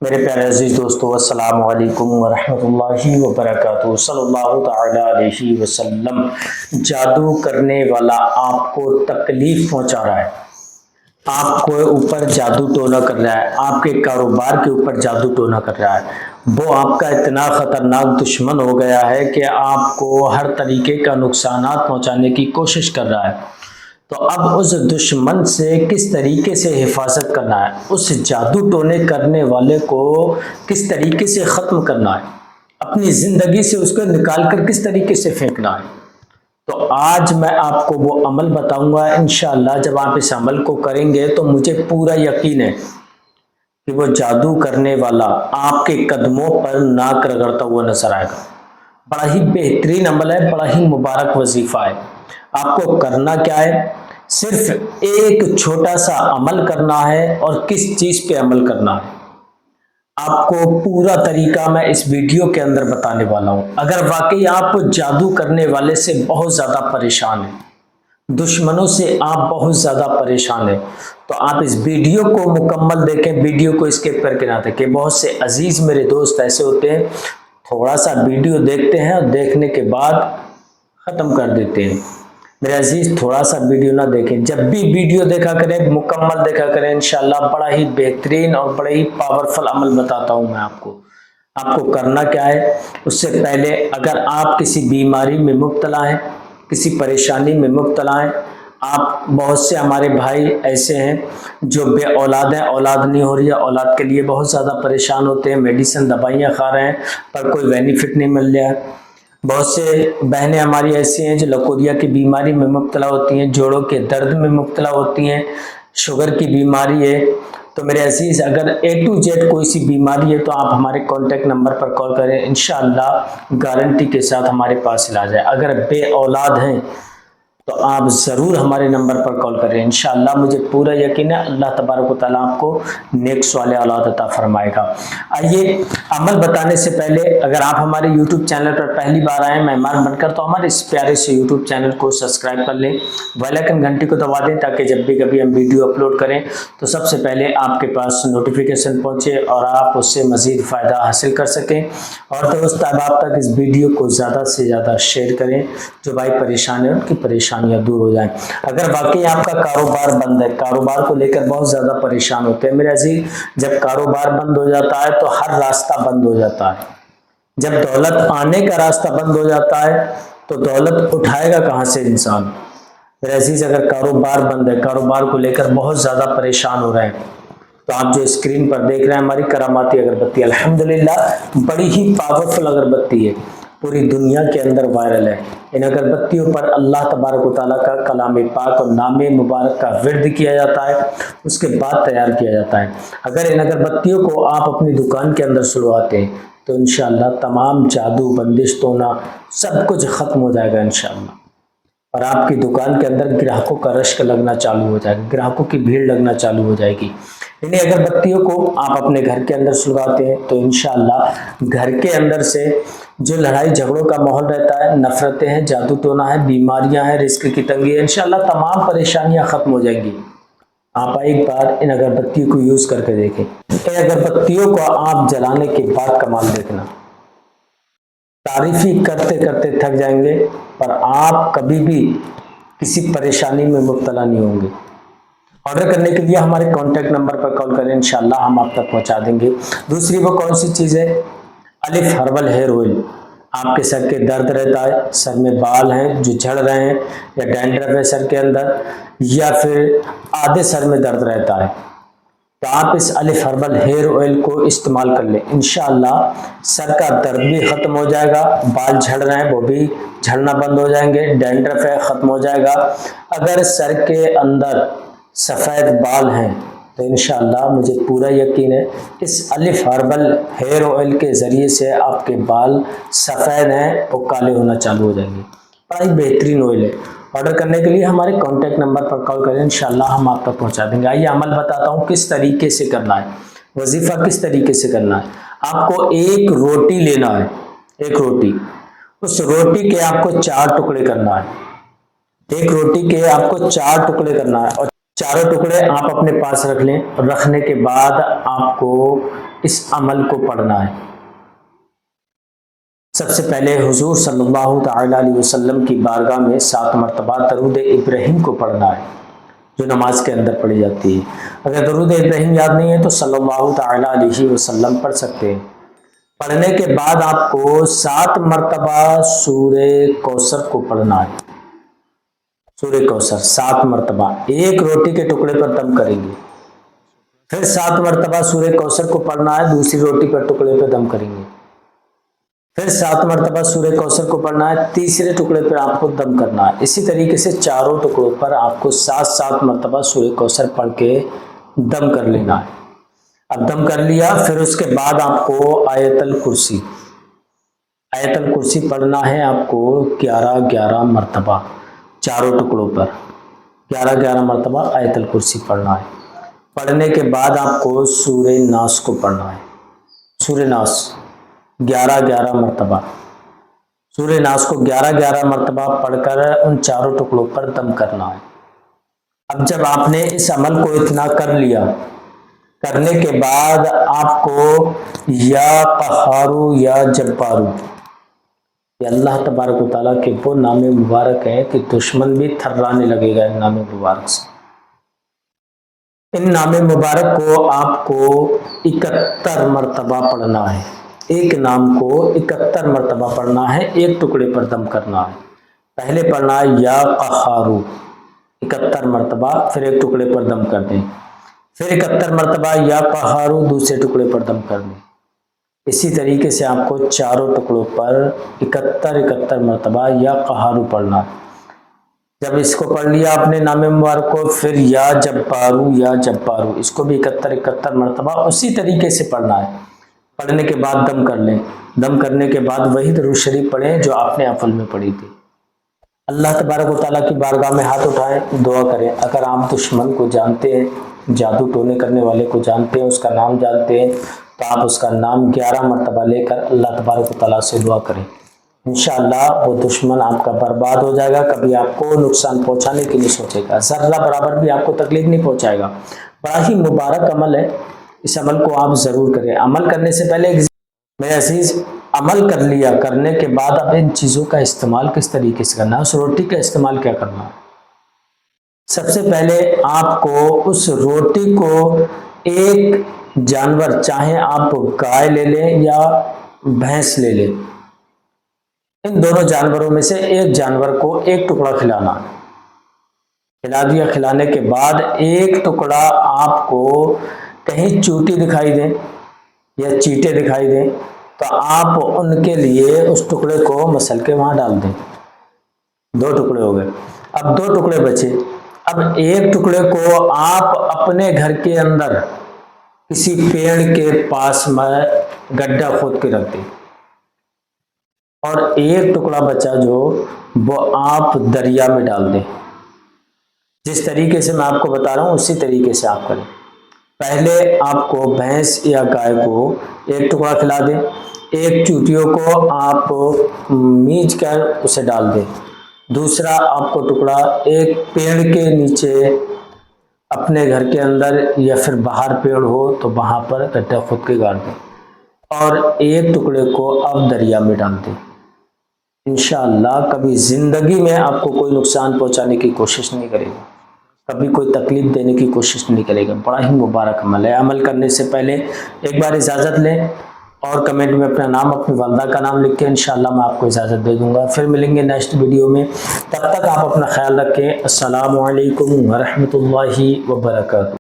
میرے پیارے عزیز دوستو، السلام علیکم ورحمۃ اللہ وبرکاتہ۔ صلی اللہ تعالی علیہ وسلم۔ جادو کرنے والا آپ کو تکلیف پہنچا رہا ہے، آپ کو اوپر جادو ٹونا کر رہا ہے، آپ کے کاروبار کے اوپر جادو ٹونا کر رہا ہے، وہ آپ کا اتنا خطرناک دشمن ہو گیا ہے کہ آپ کو ہر طریقے کا نقصانات پہنچانے کی کوشش کر رہا ہے۔ تو اب اس دشمن سے کس طریقے سے حفاظت کرنا ہے، اس جادو ٹونے کرنے والے کو کس طریقے سے ختم کرنا ہے، اپنی زندگی سے اس کو نکال کر کس طریقے سے پھینکنا ہے، تو آج میں آپ کو وہ عمل بتاؤں گا انشاءاللہ۔ جب آپ اس عمل کو کریں گے تو مجھے پورا یقین ہے کہ وہ جادو کرنے والا آپ کے قدموں پر ناک رگڑتا ہوا نظر آئے گا۔ بڑا ہی بہترین عمل ہے، بڑا ہی مبارک وظیفہ ہے۔ آپ کو کرنا کیا ہے؟ صرف ایک چھوٹا سا عمل کرنا ہے، اور کس چیز پہ عمل کرنا ہے آپ کو پورا طریقہ میں اس ویڈیو کے اندر بتانے والا ہوں۔ اگر واقعی آپ جادو کرنے والے سے بہت زیادہ پریشان ہیں، دشمنوں سے آپ بہت زیادہ پریشان ہیں، تو آپ اس ویڈیو کو مکمل دیکھیں، ویڈیو کو اسکپ کر کے نہ دیکھیں۔ بہت سے عزیز میرے دوست ایسے ہوتے ہیں، تھوڑا سا ویڈیو دیکھتے ہیں اور دیکھنے کے بعد ختم کر دیتے ہیں۔ میرے عزیز، تھوڑا سا ویڈیو نہ دیکھیں، جب بھی ویڈیو دیکھا کریں مکمل دیکھا کریں، انشاءاللہ بڑا ہی بہترین اور بڑا ہی پاورفل عمل بتاتا ہوں میں آپ کو کرنا کیا ہے۔ اس سے پہلے اگر آپ کسی بیماری میں مبتلا ہیں، کسی پریشانی میں مبتلا ہیں، آپ بہت سے ہمارے بھائی ایسے ہیں جو بے اولاد ہیں، اولاد نہیں ہو رہی ہے، اولاد کے لیے بہت زیادہ پریشان ہوتے ہیں، میڈیسن دوائیاں کھا رہے ہیں پر کوئی بینیفٹ نہیں مل رہا ہے۔ بہت سے بہنیں ہماری ایسی ہیں جو لکوریا کی بیماری میں مبتلا ہوتی ہیں، جوڑوں کے درد میں مبتلا ہوتی ہیں، شوگر کی بیماری ہے۔ تو میرے عزیز، اگر A to Z کوئی سی بیماری ہے تو آپ ہمارے کانٹیکٹ نمبر پر کال کریں، انشاءاللہ گارنٹی کے ساتھ ہمارے پاس علاج ہے۔ اگر بے اولاد ہیں تو آپ ضرور ہمارے نمبر پر کال کریں، انشاءاللہ مجھے پورا یقین ہے اللہ تبارک و تعالیٰ آپ کو نیک صالح اولاد عطا فرمائے گا۔ آئیے عمل بتانے سے پہلے، اگر آپ ہمارے یوٹیوب چینل پر پہلی بار آئے مہمان بن کر، تو ہمارے اس پیارے سے یوٹیوب چینل کو سبسکرائب کر لیں، بیل آئیکن گھنٹی کو دبا دیں تاکہ جب بھی کبھی ہم ویڈیو اپلوڈ کریں تو سب سے پہلے آپ کے پاس نوٹیفیکیشن پہنچے اور آپ اس سے مزید فائدہ حاصل کر سکیں۔ اور دوست احباب تک اس ویڈیو کو زیادہ سے زیادہ شیئر کریں، جو بھائی پریشان ہیں ان کی پریشانیاں دور ہو جائیں۔ اگر واقعی آپ کا کاروبار بند ہے، کاروبار کو لے کر بہت زیادہ پریشان ہوتے ہیں، میرے عزیز جب کاروبار بند ہو جاتا ہے تو ہر راستہ بند ہو جاتا ہے۔ جب دولت آنے کا راستہ بند ہو جاتا ہے تو دولت اٹھائے گا کہاں سے انسان؟ میرے عزیز، اگر کاروبار بند ہے، کاروبار کو لے کر بہت زیادہ پریشان ہو رہے ہیں، تو آپ جو اسکرین پر دیکھ رہے ہیں ہماری کراماتی اگربتی، الحمدللہ بڑی ہی پاورفل اگربتی ہے، پوری دنیا کے اندر وائرل ہے۔ ان اگربتیوں پر اللہ تبارک و تعالیٰ کا کلام پاک اور نام مبارک کا ورد کیا جاتا ہے، اس کے بعد تیار کیا جاتا ہے۔ اگر ان اگربتیوں کو آپ اپنی دکان کے اندر سلواتے ہیں تو انشاءاللہ تمام جادو، بندش، ٹونا سب کچھ ختم ہو جائے گا انشاءاللہ، اور آپ کی دکان کے اندر گراہکوں کا رشک لگنا چالو ہو جائے گا، گراہکوں کی بھیڑ لگنا چالو ہو جائے گی۔ انہیں اگربتیوں کو آپ اپنے گھر کے اندر سلگاتے ہیں تو انشاءاللہ گھر کے اندر سے جو لڑائی جھگڑوں کا ماحول رہتا ہے، نفرتیں ہیں، جادو ٹونا ہے، بیماریاں ہیں، رزق کی تنگی ہے، انشاءاللہ تمام پریشانیاں ختم ہو جائیں گی۔ آپ ایک بار ان اگربتیوں کو یوز کر کے دیکھیں، ان اگربتیوں کو آپ جلانے کے بعد کمال دیکھنا، تعریف ہی کرتے کرتے تھک جائیں گے، پر آپ کبھی بھی کسی پریشانی میں مبتلا نہیں ہوں گے۔ آرڈر کرنے کے لیے ہمارے کانٹیکٹ نمبر پر کال کریں، انشاءاللہ ہم آپ تک پہنچا دیں گے۔ دوسری وہ کون سی چیز ہے؟ الف ہربل ہیئر آئل۔ آپ کے سر کے درد رہتا ہے، سر میں بال ہیں جو جھڑ رہے ہیں، یا ڈینڈرف ہے سر کے اندر، یا پھر آدھے سر میں درد رہتا ہے، تو آپ اس الف ہربل ہیئر آئل کو استعمال کر لیں، انشاءاللہ سر کا درد بھی ختم ہو جائے گا، بال جھڑ رہے ہیں وہ بھی جھڑنا بند ہو جائیں گے، ڈینڈرف ہے ختم ہو جائے گا۔ اگر سر کے اندر سفید بال ہیں تو انشاءاللہ مجھے پورا یقین ہے اس الف ہربل ہیئر آئل کے ذریعے سے آپ کے بال سفید ہیں وہ کالے ہونا چالو ہو جائیں گے۔ بڑا ہی بہترین آئل ہے۔ آرڈر کرنے کے لیے ہمارے کانٹیکٹ نمبر پر کال کریں، انشاءاللہ ہم آپ تک پہنچا دیں گے۔ آئیے عمل بتاتا ہوں کس طریقے سے کرنا ہے، وظیفہ کس طریقے سے کرنا ہے۔ آپ کو ایک روٹی لینا ہے، ایک روٹی، اس روٹی کے آپ کو 4 ٹکڑے کرنا ہے، ایک روٹی کے آپ کو 4 ٹکڑے کرنا ہے، اور چاروں ٹکڑے آپ اپنے پاس رکھ لیں، اور رکھنے کے بعد آپ کو اس عمل کو پڑھنا ہے۔ سب سے پہلے حضور صلی اللہ تعالیٰ علیہ وسلم کی بارگاہ میں 7 مرتبہ درود ابراہیم کو پڑھنا ہے، جو نماز کے اندر پڑھی جاتی ہے۔ اگر درود ابراہیم یاد نہیں ہے تو صلی اللہ تعالیٰ علیہ وسلم پڑھ سکتے ہیں۔ پڑھنے کے بعد آپ کو 7 مرتبہ سورہ کوثر کو پڑھنا ہے۔ سورہ کوثر 7 مرتبہ ایک روٹی کے ٹکڑے پر دم کریں گے، پھر 7 مرتبہ سورہ کوثر کو پڑھنا ہے، دوسری روٹی پر ٹکڑے پہ دم کریں گے، پھر 7 مرتبہ سورہ کوثر کو پڑھنا ہے، تیسرے ٹکڑے پر آپ کو دم کرنا ہے۔ اسی طریقے سے چاروں ٹکڑوں پر آپ کو 7 مرتبہ سورہ کوثر پڑھ کے دم کر لینا ہے۔ اب دم کر لیا، پھر اس کے بعد آپ کو آیت الکرسی پڑھنا ہے آپ کو 11 مرتبہ، چاروں ٹکڑوں پر 11 مرتبہ آیت الکرسی پڑھنا ہے۔ پڑھنے کے بعد آپ کو سورہ ناس کو پڑھنا ہے، سورہ ناس 11 مرتبہ، سورہ ناس کو 11 مرتبہ پڑھ کر ان چاروں ٹکڑوں پر دم کرنا ہے۔ اب جب آپ نے اس عمل کو اتنا کر لیا، کرنے کے بعد آپ کو یا قہارو یا جبارو، یہ اللہ تبارک و تعالیٰ کے وہ نام مبارک ہیں کہ دشمن بھی تھرانے لگے گا ان نام مبارک سے۔ ان نام مبارک کو آپ کو 71 مرتبہ پڑھنا ہے، ایک نام کو 71 مرتبہ پڑھنا ہے، ایک ٹکڑے پر دم کرنا ہے۔ پہلے پڑھنا ہے یا قہارو 71 مرتبہ، پھر ایک ٹکڑے پر دم کر دیں، پھر 71 مرتبہ یا قہارو دوسرے ٹکڑے پر دم کر دیں۔ اسی طریقے سے آپ کو چاروں ٹکڑوں پر 71 مرتبہ یا قہارو پڑھنا ہے۔ جب اس کو پڑھ لیا آپ نے نام مبارک کو، پھر یا جبارو اس کو بھی 71 مرتبہ اسی طریقے سے پڑھنا ہے۔ پڑھنے کے بعد دم کر لیں، دم کرنے کے بعد وہی درود شریف پڑھیں جو آپ نے افل میں پڑھی تھی۔ اللہ تبارک و تعالیٰ کی بارگاہ میں ہاتھ اٹھائیں، دعا کریں۔ اگر آپ دشمن کو جانتے ہیں، جادو ٹونے کرنے والے کو جانتے ہیں، اس کا نام جانتے ہیں، تو آپ اس کا نام 11 مرتبہ لے کر اللہ تبارک و تعالیٰ سے دعا کریں۔ انشاءاللہ وہ دشمن آپ کا برباد ہو جائے گا، کبھی آپ کو نقصان پہنچانے کے لیے سوچے گا، ذرہ برابر بھی آپ کو تکلیف نہیں پہنچائے گا۔ بڑا ہی مبارک عمل ہے، اس عمل کو آپ ضرور کریں۔ عمل کرنے سے پہلے میرے عزیز، عمل کر لیا، کرنے کے بعد اب ان چیزوں کا استعمال کس طریقے سے کرنا ہے، اس روٹی کا استعمال کیا کرنا ہے۔ سب سے پہلے آپ کو اس روٹی کو ایک جانور، چاہے آپ گائے لے لیں یا بھینس لے لیں، ان دونوں جانوروں میں سے ایک جانور کو ایک ٹکڑا کھلانا ہے۔ کھلا دیا، کھلانے کے بعد ایک ٹکڑا آپ کو کہیں چوٹی دکھائی دیں یا چیٹے دکھائی دیں تو آپ ان کے لیے اس ٹکڑے کو مسل کے وہاں ڈال دیں۔ 2 ٹکڑے ہو گئے، اب 2 ٹکڑے بچے۔ اب ایک ٹکڑے کو آپ اپنے گھر کے اندر کسی پیڑ کے پاس میں گڈھا کھود کے رکھ دیں، اور ایک ٹکڑا بچا جو وہ آپ دریا میں ڈال دیں۔ جس طریقے سے میں آپ کو بتا رہا ہوں اسی طریقے سے آپ کریں۔ پہلے آپ کو بھینس یا گائے کو ایک ٹکڑا کھلا دیں، ایک چوٹیوں کو آپ میچ کر اسے ڈال دیں، دوسرا آپ کو ٹکڑا ایک پیڑ کے نیچے اپنے گھر کے اندر یا پھر باہر پیڑ ہو تو وہاں پر گڈھا کھود کے گاڑ دیں، اور ایک ٹکڑے کو آپ دریا میں ڈال دیں۔ انشاءاللہ کبھی زندگی میں آپ کو کوئی نقصان پہنچانے کی کوشش نہیں کرے گا، کبھی کوئی تکلیف دینے کی کوشش نہیں کرے گا۔ بڑا ہی مبارک عمل ہے۔ عمل کرنے سے پہلے ایک بار اجازت لیں اور کمنٹ میں اپنا نام، اپنی والدہ کا نام لکھ کے انشاءاللہ میں آپ کو اجازت دے دوں گا۔ پھر ملیں گے نیکسٹ ویڈیو میں، تب تک آپ اپنا خیال رکھیں۔ السلام علیکم ورحمۃ اللہ وبرکاتہ۔